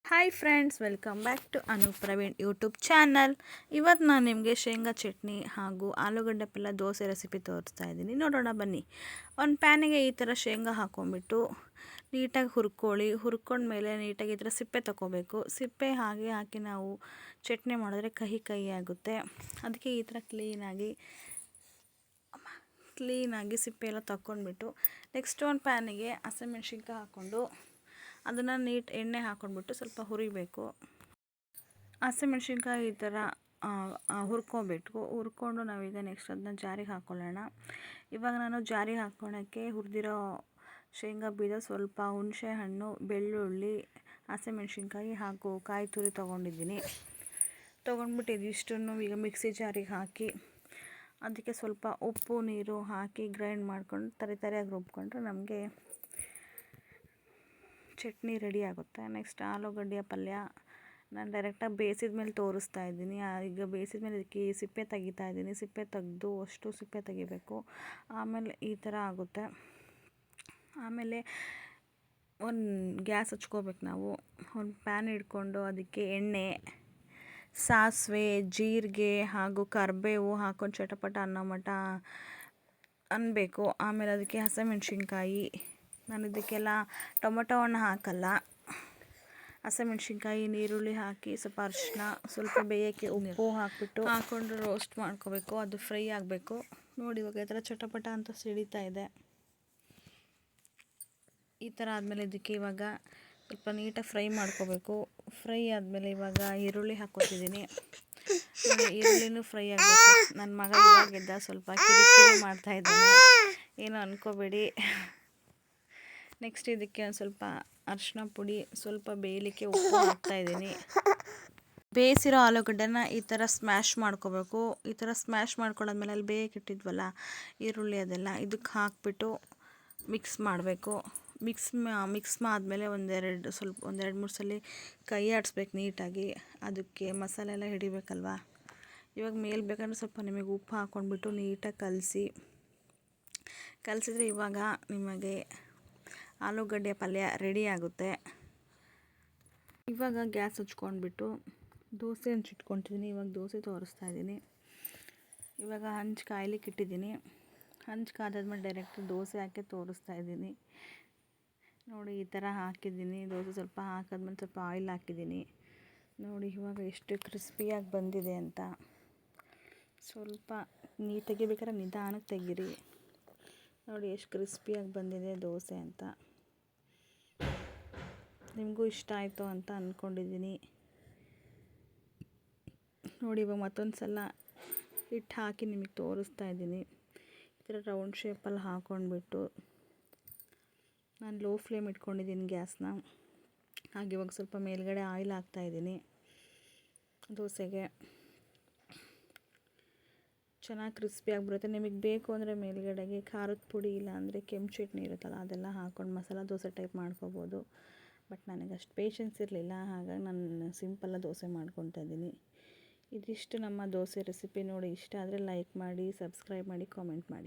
Hi friends, welcome back to Anu Praveen YouTube channel. ಇವತ್ತು ನಾನು ನಿಮಗೆ ಶೇಂಗಾ ಚಟ್ನಿ ಹಾಗೂ ಆಲೂಗಡ್ಡೆ ಪಲ್ಯ ದೋಸೆ ರೆಸಿಪಿ ತೋರಿಸ್ತಾ ಇದ್ದೀನಿ. ನೋಡೋಣ ಬನ್ನಿ. ಒಂದು ಪ್ಯಾನಿಗೆ ಈ ಥರ ಶೇಂಗಾ ಹಾಕ್ಕೊಂಬಿಟ್ಟು ನೀಟಾಗಿ ಹುರ್ಕೊಂಡ್ಮೇಲೆ ನೀಟಾಗಿ ಈ ಥರ ಸಿಪ್ಪೆ ತೊಗೋಬೇಕು. ಸಿಪ್ಪೆ ಹಾಕಿ ನಾವು ಚಟ್ನಿ ಮಾಡಿದ್ರೆ ಕಹಿ ಆಗುತ್ತೆ. ಅದಕ್ಕೆ ಈ ಥರ ಕ್ಲೀನಾಗಿ ಸಿಪ್ಪೆ ಎಲ್ಲ ತಗೊಂಡ್ಬಿಟ್ಟು ನೆಕ್ಸ್ಟ್ ಒಂದು ಪ್ಯಾನಿಗೆ ಹಸಿಮೆಣ್ಸಿನ್ಕಾಯಿ ಹಾಕ್ಕೊಂಡು ಅದನ್ನು ಎಣ್ಣೆ ಹಾಕ್ಕೊಂಡ್ಬಿಟ್ಟು ಸ್ವಲ್ಪ ಹುರಿಬೇಕು. ಹಸಿಮೆಣ್ಸಿನ್ಕಾಯಿ ಈ ಥರ ಹುರ್ಕೊಂಡು ನಾವೀಗ ನೆಕ್ಸ್ಟ್ ಅದನ್ನ ಜಾರಿಗೆ ಹಾಕ್ಕೊಳ್ಳೋಣ. ಇವಾಗ ನಾನು ಜಾರಿಗೆ ಹಾಕ್ಕೊಳ್ಳೋಕ್ಕೆ ಹುರಿದಿರೋ ಶೇಂಗಾ ಬೀಜ, ಸ್ವಲ್ಪ ಹುಣಸೆ ಹಣ್ಣು, ಬೆಳ್ಳುಳ್ಳಿ, ಹಸಿಮೆಣ್ಸಿನ್ಕಾಯಿ ಹಾಗೂ ಕಾಯಿ ತುರಿ ತೊಗೊಂಡ್ಬಿಟ್ಟು ಇದಿಷ್ಟನ್ನು ಈಗ ಮಿಕ್ಸಿ ಜಾರಿಗೆ ಹಾಕಿ ಅದಕ್ಕೆ ಸ್ವಲ್ಪ ಉಪ್ಪು ನೀರು ಹಾಕಿ ಗ್ರೈಂಡ್ ಮಾಡ್ಕೊಂಡು ತರಿಯಾಗಿ ರುಬ್ಕೊಂಡ್ರೆ ನಮಗೆ ಚಟ್ನಿ ರೆಡಿ ಆಗುತ್ತೆ. ನೆಕ್ಸ್ಟ್ ಆಲೂಗಡ್ಡೆಯ ಪಲ್ಯ ನಾನು ಡೈರೆಕ್ಟಾಗಿ ಬೇಯಿಸಿದ ಮೇಲೆ ತೋರಿಸ್ತಾ ಇದ್ದೀನಿ. ಈಗ ಬೇಯಿಸಿದ ಮೇಲೆ ಇದಕ್ಕೆ ಸಿಪ್ಪೆ ತೆಗಿತಾ ಇದ್ದೀನಿ. ಸಿಪ್ಪೆ ತೆಗೆದು ಅಷ್ಟು ಸಿಪ್ಪೆ ತೆಗಿಬೇಕು. ಆಮೇಲೆ ಈ ಥರ ಆಗುತ್ತೆ. ಆಮೇಲೆ ಒಂದು ಗ್ಯಾಸ್ ಹಚ್ಕೋಬೇಕು. ನಾವು ಒಂದು ಪ್ಯಾನ್ ಇಟ್ಕೊಂಡು ಅದಕ್ಕೆ ಎಣ್ಣೆ, ಸಾಸಿವೆ, ಜೀರಿಗೆ ಹಾಗೂ ಕರಿಬೇವು ಹಾಕ್ಕೊಂಡು ಚಟಪಟ ಅನ್ನೋ ಮಟ ಅನ್ನಬೇಕು. ಆಮೇಲೆ ಅದಕ್ಕೆ ಹಸಿಮೆಣ್ಸಿನ್ಕಾಯಿ, ನಾನು ಇದಕ್ಕೆಲ್ಲ ಟೊಮೊಟೊ ಹಣ್ಣು ಹಾಕಲ್ಲ. ಹಸಿಮೆಣ್ಸಿನ್ಕಾಯಿ, ನೀರುಳ್ಳಿ ಹಾಕಿ ಸ್ವಲ್ಪ ಅರಿಶಿನ, ಸ್ವಲ್ಪ ಬೇಯೋಕ್ಕೆ ಉಪ್ಪು ಹಾಕ್ಕೊಂಡು ರೋಸ್ಟ್ ಮಾಡ್ಕೋಬೇಕು. ಅದು ಫ್ರೈ ಆಗಬೇಕು. ನೋಡಿ ಇವಾಗ ಈ ಥರ ಚಟಪಟ ಅಂತ ಸಿಡಿತಾ ಇದೆ. ಈ ಥರ ಆದಮೇಲೆ ಇದಕ್ಕೆ ಇವಾಗ ಸ್ವಲ್ಪ ನೀಟಾಗಿ ಫ್ರೈ ಮಾಡ್ಕೋಬೇಕು. ಫ್ರೈ ಆದಮೇಲೆ ಇವಾಗ ಈರುಳ್ಳಿ ಹಾಕ್ಕೊತಿದ್ದೀನಿ. ಈರುಳ್ಳಿನೂ ಫ್ರೈ ಆಗಬೇಕು. ನನ್ನ ಮಗ ಇವಾಗಿದ್ದ ಸ್ವಲ್ಪ ಕಿರಿಕಿರಿ ಮಾಡ್ತಾಯಿದ್ದಾನೆ, ಏನೋ ಅಂದ್ಕೋಬೇಡಿ. ನೆಕ್ಸ್ಟ್ ಇದಕ್ಕೆ ಒಂದು ಸ್ವಲ್ಪ ಅರಿಶಿನ ಪುಡಿ, ಸ್ವಲ್ಪ ಬೇಯಲಿಕ್ಕೆ ಉಪ್ಪು ಹಾಕ್ತಾಯಿದ್ದೀನಿ. ಬೇಯಿಸಿರೋ ಆಲೂಗಡ್ಡೆನ ಈ ಥರ ಸ್ಮ್ಯಾಶ್ ಮಾಡ್ಕೋಬೇಕು. ಈ ಥರ ಸ್ಮ್ಯಾಶ್ ಮಾಡ್ಕೊಂಡಾದ್ಮೇಲೆ ಅಲ್ಲಿ ಬೇಯಕ್ಕಿಟ್ಟಿದ್ವಲ್ಲ ಈರುಳ್ಳಿ, ಅದೆಲ್ಲ ಇದಕ್ಕೆ ಹಾಕ್ಬಿಟ್ಟು ಮಿಕ್ಸ್ ಮಾಡಬೇಕು. ಮಿಕ್ಸ್ ಆದಮೇಲೆ ಒಂದೆರಡು ಮೂರು ಸಲ ಕೈ ಆಡಿಸ್ಬೇಕು ನೀಟಾಗಿ. ಅದಕ್ಕೆ ಮಸಾಲೆ ಎಲ್ಲ ಹಿಡಿಬೇಕಲ್ವ. ಇವಾಗ ಮೇಲೆ ಬೇಕಂದ್ರೆ ಸ್ವಲ್ಪ ನಿಮಗೆ ಉಪ್ಪು ಹಾಕ್ಕೊಂಡ್ಬಿಟ್ಟು ನೀಟಾಗಿ ಕಲಸಿದ್ರೆ ಇವಾಗ ನಿಮಗೆ ಆಲೂಗಡ್ಡೆ ಪಲ್ಯ ರೆಡಿ ಆಗುತ್ತೆ. ಇವಾಗ ಗ್ಯಾಸ್ ಹಚ್ಕೊಂಡ್ಬಿಟ್ಟು ದೋಸೆ ಹಂಚಿಟ್ಕೊತಿದ್ದೀನಿ. ಇವಾಗ ದೋಸೆ ತೋರಿಸ್ತಾ ಇದ್ದೀನಿ. ಇವಾಗ ಹಂಚು ಕಾಯ್ಲಿಕ್ಕೆ ಇಟ್ಟಿದ್ದೀನಿ. ಹಂಚು ಕಾದಾದ್ಮೇಲೆ ಡೈರೆಕ್ಟ್ ದೋಸೆ ಹಾಕಿ ತೋರಿಸ್ತಾ ಇದ್ದೀನಿ. ನೋಡಿ ಈ ಥರ ಹಾಕಿದ್ದೀನಿ. ದೋಸೆ ಸ್ವಲ್ಪ ಹಾಕಿದ್ಮೇಲೆ ಸ್ವಲ್ಪ ಆಯಿಲ್ ಹಾಕಿದ್ದೀನಿ. ನೋಡಿ ಇವಾಗ ಎಷ್ಟು ಕ್ರಿಸ್ಪಿಯಾಗಿ ಬಂದಿದೆ ಅಂತ. ಸ್ವಲ್ಪ ತೆಗಿಬೇಕಾದ್ರೆ ನಿಧಾನಕ್ಕೆ ತೆಗೀರಿ. ನೋಡಿ ಎಷ್ಟು ಕ್ರಿಸ್ಪಿಯಾಗಿ ಬಂದಿದೆ ದೋಸೆ ಅಂತ. ನಿಮಗೂ ಇಷ್ಟ ಆಯಿತು ಅಂತ ಅಂದ್ಕೊಂಡಿದ್ದೀನಿ. ನೋಡಿ ಇವಾಗ ಮತ್ತೊಂದು ಸಲ ಹಿಟ್ಟು ಹಾಕಿ ನಿಮಗೆ ತೋರಿಸ್ತಾ ಇದ್ದೀನಿ. ಈ ಥರ ರೌಂಡ್ ಶೇಪಲ್ಲಿ ಹಾಕ್ಕೊಂಡ್ಬಿಟ್ಟು ನಾನು ಲೋ ಫ್ಲೇಮ್ ಇಟ್ಕೊಂಡಿದ್ದೀನಿ ಗ್ಯಾಸ್ನ. ಹಾಗೆ ಇವಾಗ ಸ್ವಲ್ಪ ಮೇಲ್ಗಡೆ ಆಯಿಲ್ ಹಾಕ್ತಾಯಿದ್ದೀನಿ ದೋಸೆಗೆ. ಚೆನ್ನಾಗಿ ಕ್ರಿಸ್ಪಿಯಾಗಿ ಬರುತ್ತೆ. ನಿಮಗೆ ಬೇಕು ಅಂದರೆ ಮೇಲ್ಗಡೆಗೆ ಖಾರದ ಪುಡಿ, ಇಲ್ಲ ಅಂದರೆ ಕೆಂಪು ಚಟ್ನಿ ಇರುತ್ತಲ್ಲ ಅದೆಲ್ಲ ಹಾಕ್ಕೊಂಡು ಮಸಾಲ ದೋಸೆ ಟೈಪ್ ಮಾಡ್ಕೋಬೋದು. ಬಟ್ ನನಗೆ ಅಷ್ಟು ಪೇಷನ್ಸ್ ಇರಲಿಲ್ಲ, ಹಾಗಾಗಿ ನಾನು ಸಿಂಪಲ್ಲಾಗಿ ದೋಸೆ ಮಾಡ್ಕೊತಾ ಇದ್ದೀನಿ. ಇದಿಷ್ಟು ನಮ್ಮ ದೋಸೆ ರೆಸಿಪಿ. ನೋಡಿ ಇಷ್ಟ ಆದರೆ ಲೈಕ್ ಮಾಡಿ, ಸಬ್ಸ್ಕ್ರೈಬ್ ಮಾಡಿ, ಕಾಮೆಂಟ್ ಮಾಡಿ.